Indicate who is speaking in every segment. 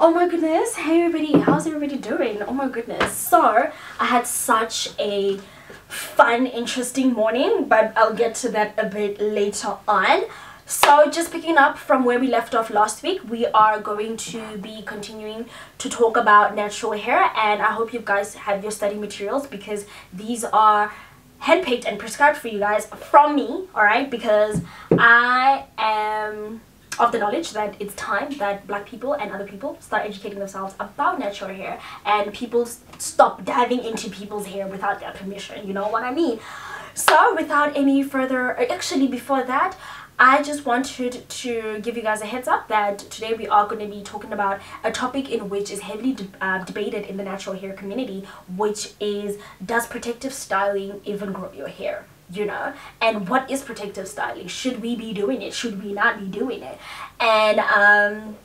Speaker 1: Oh my goodness, hey everybody, how's everybody doing? Oh my goodness. So I had such a fun, interesting morning, but I'll get to that a bit later on. So just picking up from where we left off last week, we are going to be continuing to talk about natural hair, and I hope you guys have your study materials because these are handpicked and prescribed for you guys from me, alright? Because I am of the knowledge that it's time that black people and other people start educating themselves about natural hair, and people stop diving into people's hair without their permission, you know what I mean? So without any further, actually before that, I just wanted to give you guys a heads up that today we are going to be talking about a topic in which is heavily debated in the natural hair community, which is, does protective styling even grow your hair? You know, and what is protective styling? Should we be doing it? Should we not be doing it? And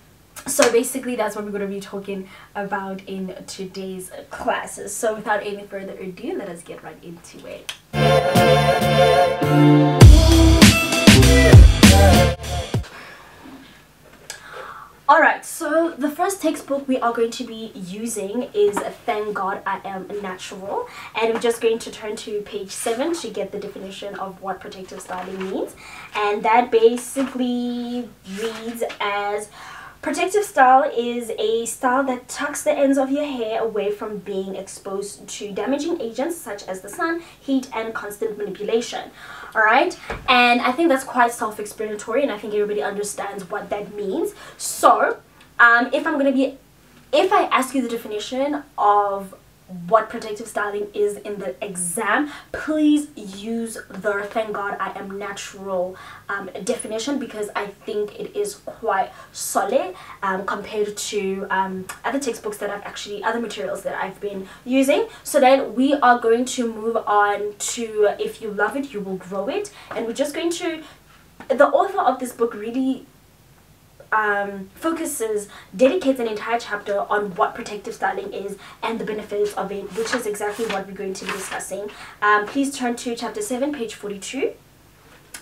Speaker 1: so basically that's what we're going to be talking about in today's classes. So without any further ado, let us get right into it. Alright, so the first textbook we are going to be using is Thank God I Am Natural, and we're just going to turn to page 7 to get the definition of what protective styling means, and that basically reads as: protective style is a style that tucks the ends of your hair away from being exposed to damaging agents such as the sun, heat, and constant manipulation. Alright, and I think that's quite self-explanatory, and I think everybody understands what that means. So, if I ask you the definition of what protective styling is in the exam, please use the Thank God I Am Natural definition, because I think it is quite solid compared to other textbooks that other materials that I've been using. So then we are going to move on to If You Love It, You Will Grow It, and we're just going to, the author of this book really dedicates an entire chapter on what protective styling is and the benefits of it, which is exactly what we're going to be discussing. Please turn to chapter 7, page 42.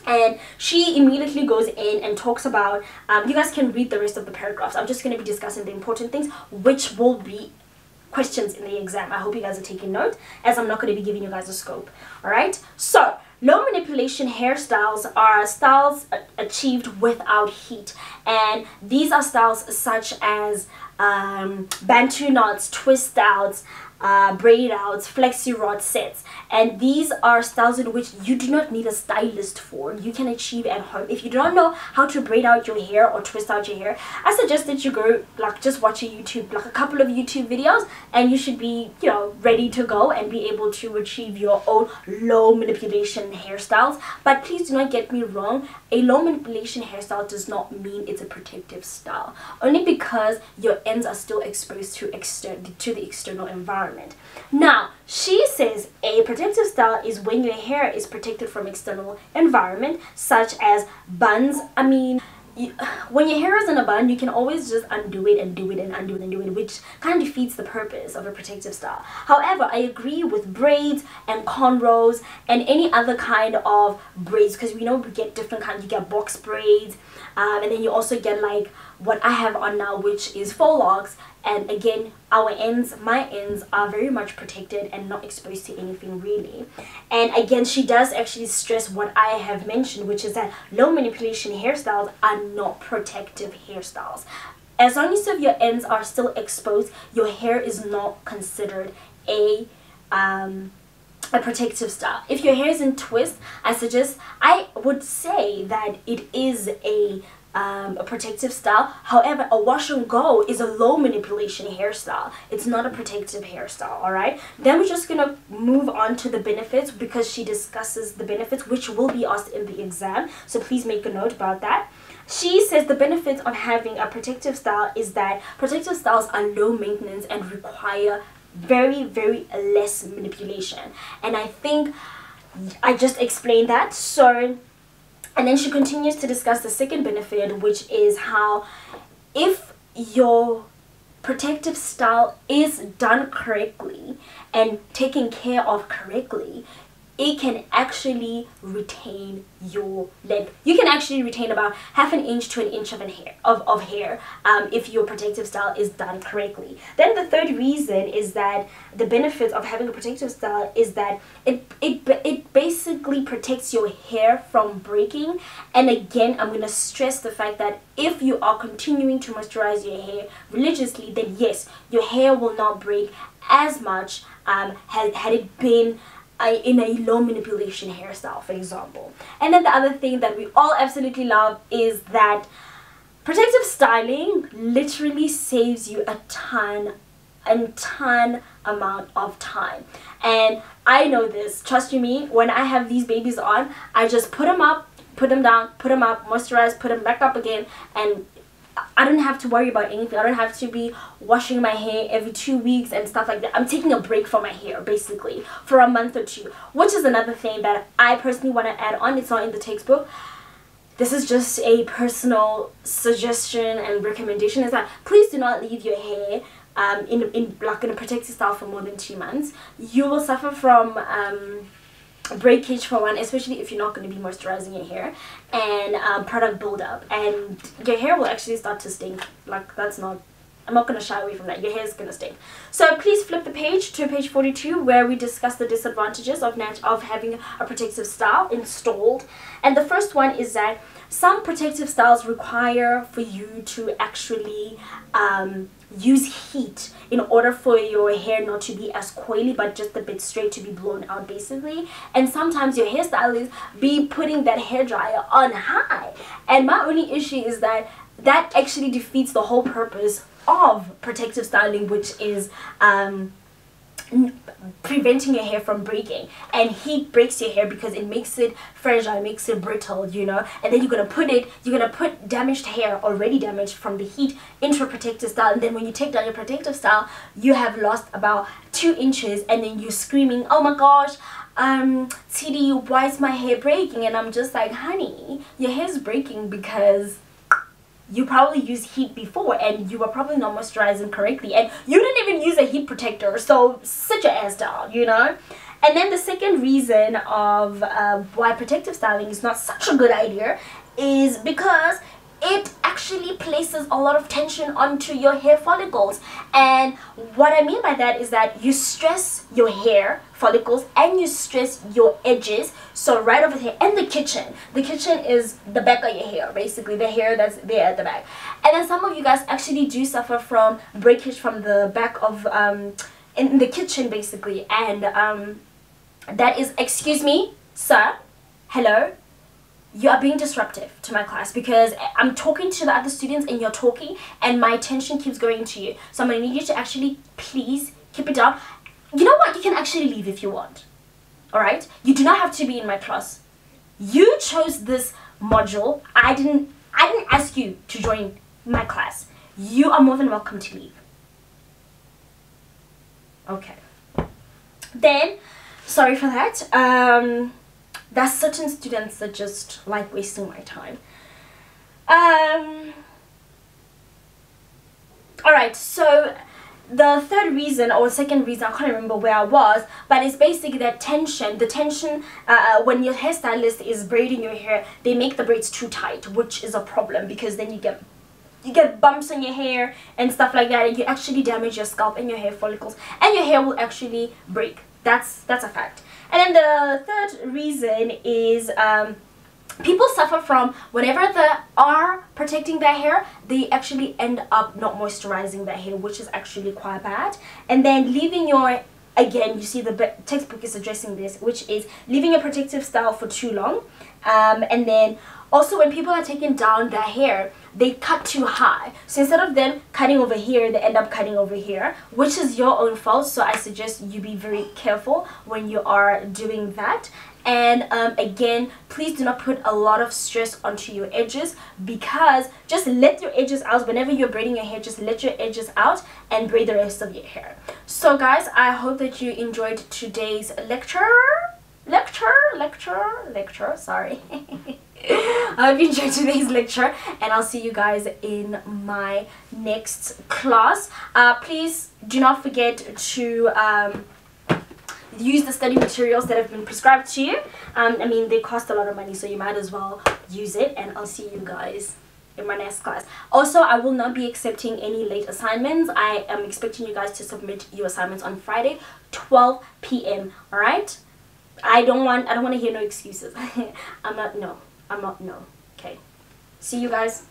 Speaker 1: And she immediately goes in and talks about, you guys can read the rest of the paragraphs. I'm just going to be discussing the important things, which will be questions in the exam. I hope you guys are taking note, as I'm not going to be giving you guys a scope. Alright, so low manipulation hairstyles are styles achieved without heat, and these are styles such as bantu knots, twist outs, braid outs, flexi rod sets, and these are styles in which you do not need a stylist for. You can achieve at home. If you don't know how to braid out your hair or twist out your hair, I suggest that you go just watch a couple of YouTube videos, and you should be, you know, ready to go and be able to achieve your own low manipulation hairstyles. But please do not get me wrong, a low manipulation hairstyle does not mean it's a protective style, only because your ends are still exposed to the external environment. Now, she says a protective style is when your hair is protected from external environment, such as buns. I mean, when your hair is in a bun, you can always just undo it and do it and undo it and do it, which kind of defeats the purpose of a protective style. However, I agree with braids and cornrows and any other kind of braids, because we know we get different kinds. You get box braids, and then you also get like what I have on now, which is faux locks. And again, my ends are very much protected and not exposed to anything really. And again, she does actually stress what I have mentioned, which is that low manipulation hairstyles are not protective hairstyles. As long as your ends are still exposed, your hair is not considered a protective style. If your hair is in twist, I would say that it is a protective style. However, a wash and go is a low manipulation hairstyle. It's not a protective hairstyle. Alright, then we're just gonna move on to the benefits, because she discusses the benefits which will be asked in the exam, so please make a note about that. She says the benefits of having a protective style is that protective styles are low maintenance and require very, very less manipulation, and I think I just explained that. So, and then she continues to discuss the second benefit, which is how if your protective style is done correctly and taken care of correctly, it can actually retain your length. You can actually retain about half an inch to an inch of hair if your protective style is done correctly. Then the third reason is that the benefits of having a protective style is that it basically protects your hair from breaking. And again, I'm going to stress the fact that if you are continuing to moisturize your hair religiously, then yes, your hair will not break as much had it been in a low manipulation hairstyle, for example. And then the other thing that we all absolutely love is that protective styling literally saves you a ton amount of time. And I know this, trust you me, when I have these babies on, I just put them up, put them down, put them up, moisturize, put them back up again, and I don't have to worry about anything. I don't have to be washing my hair every 2 weeks and stuff like that. I'm taking a break from my hair basically for a month or two, which is another thing that I personally want to add on. It's not in the textbook. This is just a personal suggestion and recommendation, is that please do not leave your hair in a protective style for more than 2 months. You will suffer from breakage for one, especially if you're not going to be moisturizing your hair, and product buildup, and your hair will actually start to stink. Like, that's not, I'm not going to shy away from that. Your hair is going to stink. So please flip the page to page 42, where we discuss the disadvantages of having a protective style installed. And the first one is that some protective styles require for you to actually use heat in order for your hair not to be as coily, but just a bit straight, to be blown out basically. And sometimes your hairstylist be putting that hair dryer on high, and my only issue is that that actually defeats the whole purpose of protective styling, which is preventing your hair from breaking. And heat breaks your hair because it makes it fragile, it makes it brittle, you know. And then you're gonna put damaged hair, already damaged from the heat, into a protective style. And then when you take down your protective style, you have lost about 2 inches, and then you're screaming, oh my gosh, TD, why is my hair breaking? And I'm just like, honey, your hair's breaking because you probably used heat before, and you were probably not moisturizing correctly, and you didn't even use a heat protector, so sit your ass down, you know. And then the second reason of why protective styling is not such a good idea is because it actually places a lot of tension onto your hair follicles. And what I mean by that is that you stress your hair follicles and you stress your edges. So right over here, and the kitchen is the back of your hair, basically the hair that's there at the back. And then some of you guys actually do suffer from breakage from the back of in the kitchen basically. And that is, excuse me sir, hello, you are being disruptive to my class, because I'm talking to the other students and you're talking and my attention keeps going to you. So I'm going to need you to actually please keep it down. You know what? You can actually leave if you want. Alright? You do not have to be in my class. You chose this module. I didn't ask you to join my class. You are more than welcome to leave. Okay. Then, sorry for that. There's certain students that just like wasting my time. Alright, so the third reason or second reason, I can't remember where I was, but it's basically that tension. The tension when your hairstylist is braiding your hair, they make the braids too tight, which is a problem, because then you get bumps on your hair and stuff like that, and you actually damage your scalp and your hair follicles, and your hair will actually break. That's a fact. And then the third reason is people suffer from, whenever they are protecting their hair, they actually end up not moisturizing their hair, which is actually quite bad. And then leaving your, again, you see the textbook is addressing this, which is leaving a protective style for too long. And then also when people are taking down their hair, they cut too high. So instead of them cutting over here, they end up cutting over here, which is your own fault. So I suggest you be very careful when you are doing that. And again, please do not put a lot of stress onto your edges, because just let your edges out. Whenever you're braiding your hair, just let your edges out and braid the rest of your hair. So guys, I hope that you enjoyed today's lecture, sorry. I hope you enjoyed today's lecture, and I'll see you guys in my next class. Please do not forget to use the study materials that have been prescribed to you. I mean, they cost a lot of money, so you might as well use it, and I'll see you guys in my next class. Also, I will not be accepting any late assignments. I am expecting you guys to submit your assignments on Friday 12 p.m. all right? I don't want to hear no excuses. I'm not no. Okay, see you guys.